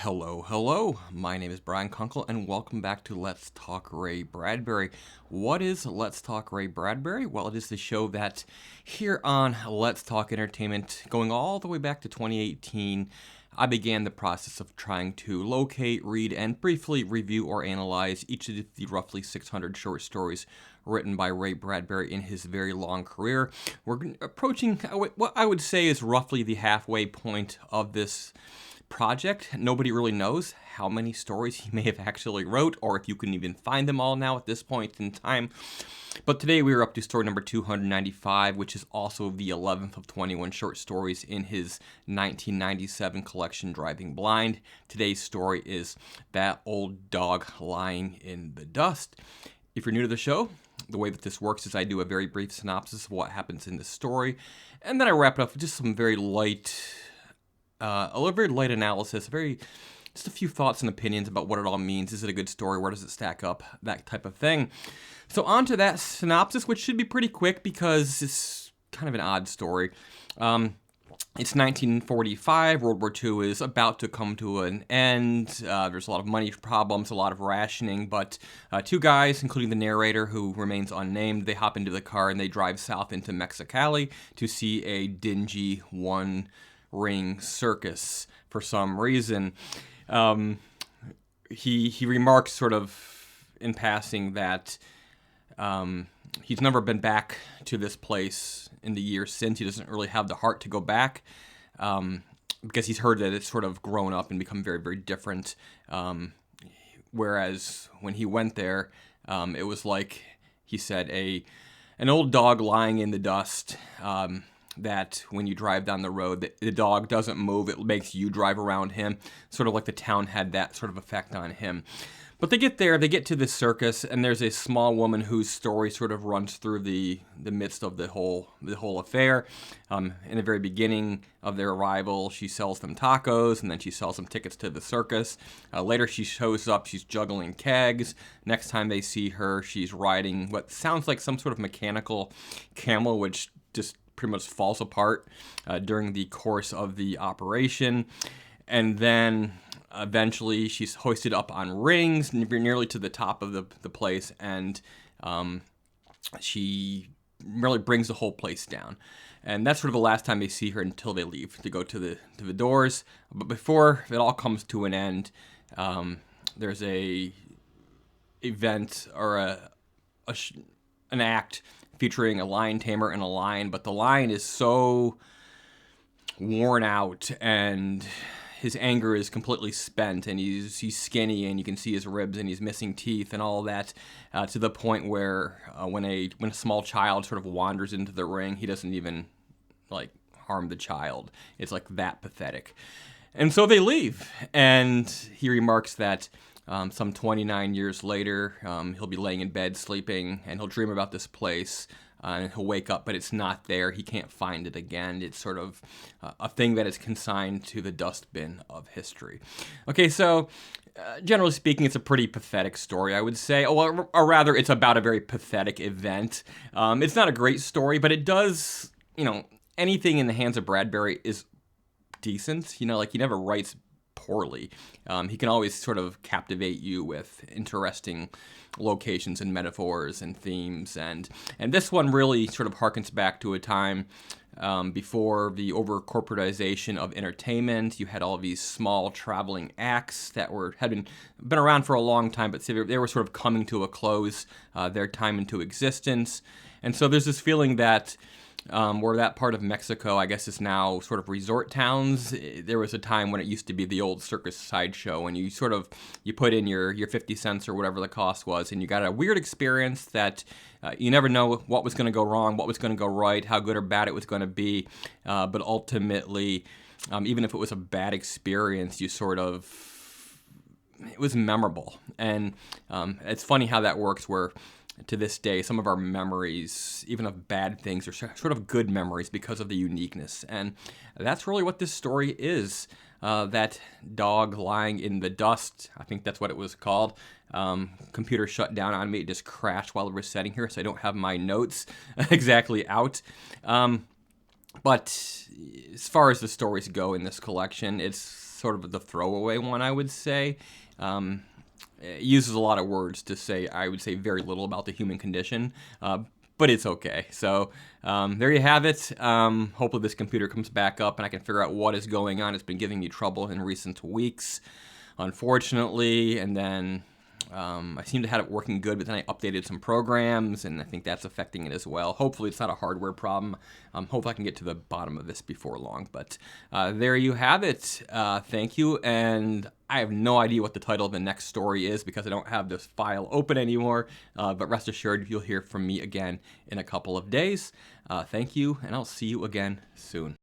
Hello, hello. My name is Brian Kunkel, and welcome back to Let's Talk Ray Bradbury. What is Let's Talk Ray Bradbury? Well, it is the show that here on Let's Talk Entertainment, going all the way back to 2018, I began the process of trying to locate, read, and briefly review or analyze each of the roughly 600 short stories written by Ray Bradbury in his very long career. We're approaching what I would say is roughly the halfway point of this project. Nobody really knows how many stories he may have actually wrote, or if you can even find them all now at this point in time. But today we are up to story number 295, which is also the 11th of 21 short stories in his 1997 collection, Driving Blind. Today's story is That Old Dog Lying in the Dust. If you're new to the show, the way that this works is I do a very brief synopsis of what happens in the story, and then I wrap it up with just some very light a very light analysis, just a few thoughts and opinions about what it all means. Is it a good story? Where does it stack up? That type of thing. So on to that synopsis, which should be pretty quick because it's kind of an odd story. It's 1945. World War II is about to come to an end. There's a lot of money problems, a lot of rationing, but two guys, including the narrator, who remains unnamed, they hop into the car and they drive south into Mexicali to see a dingy one-ring circus for some reason. He remarks sort of in passing that he's never been back to this place in the years since. He doesn't really have the heart to go back because he's heard that it's sort of grown up and become very, very different. Whereas when he went there, it was like, he said, an old dog lying in the dust, that when you drive down the road, the dog doesn't move, it makes you drive around him, sort of like the town had that sort of effect on him. But they get there, they get to this circus, and there's a small woman whose story sort of runs through the midst of the whole affair. In the very beginning of their arrival, she sells them tacos, and then she sells them tickets to the circus. Later she shows up, she's juggling kegs. Next time they see her, she's riding what sounds like some sort of mechanical camel, which just pretty much falls apart during the course of the operation. And then eventually she's hoisted up on rings nearly to the top of the place, and she really brings the whole place down. And that's sort of the last time they see her until they leave to go to the doors. But before it all comes to an end, there's a event or an act featuring a lion tamer and a lion, but the lion is so worn out and his anger is completely spent, and he's skinny, and you can see his ribs, and he's missing teeth and all that, to the point where when a small child sort of wanders into the ring, he doesn't even harm the child. It's like that pathetic. And so they leave, and he remarks that some 29 years later, he'll be laying in bed sleeping, and he'll dream about this place, and he'll wake up, but it's not there. He can't find it again. It's sort of a thing that is consigned to the dustbin of history. Okay, so generally speaking, it's a pretty pathetic story, I would say. Or rather, it's about a very pathetic event. It's not a great story, but it does, anything in the hands of Bradbury is decent. He never writes poorly. He can always sort of captivate you with interesting locations and metaphors and themes, and this one really sort of harkens back to a time before the over-corporatization of entertainment. You had all these small traveling acts that had been around for a long time, but they were sort of coming to a close, their time into existence. And so there's this feeling that where that part of Mexico, I guess, is now sort of resort towns. There was a time when it used to be the old circus sideshow, and you put in your 50 cents or whatever the cost was, and you got a weird experience that you never know what was going to go wrong, what was going to go right, how good or bad it was going to be. But ultimately, even if it was a bad experience, it was memorable. And it's funny how that works, where to this day, some of our memories, even of bad things, are sort of good memories because of the uniqueness. And that's really what this story is. That dog lying in the dust, I think that's what it was called. Computer shut down on me. It just crashed while we were sitting here, so I don't have my notes exactly out. But as far as the stories go in this collection, it's sort of the throwaway one, I would say. It uses a lot of words to say, I would say, very little about the human condition, but it's okay. So there you have it. Hopefully this computer comes back up and I can figure out what is going on. It's been giving me trouble in recent weeks, unfortunately, and then I seem to have it working good, but then I updated some programs, and I think that's affecting it as well. Hopefully it's not a hardware problem. Hopefully I can get to the bottom of this before long, but there you have it. Thank you, and I have no idea what the title of the next story is because I don't have this file open anymore, but rest assured you'll hear from me again in a couple of days. Thank you, and I'll see you again soon.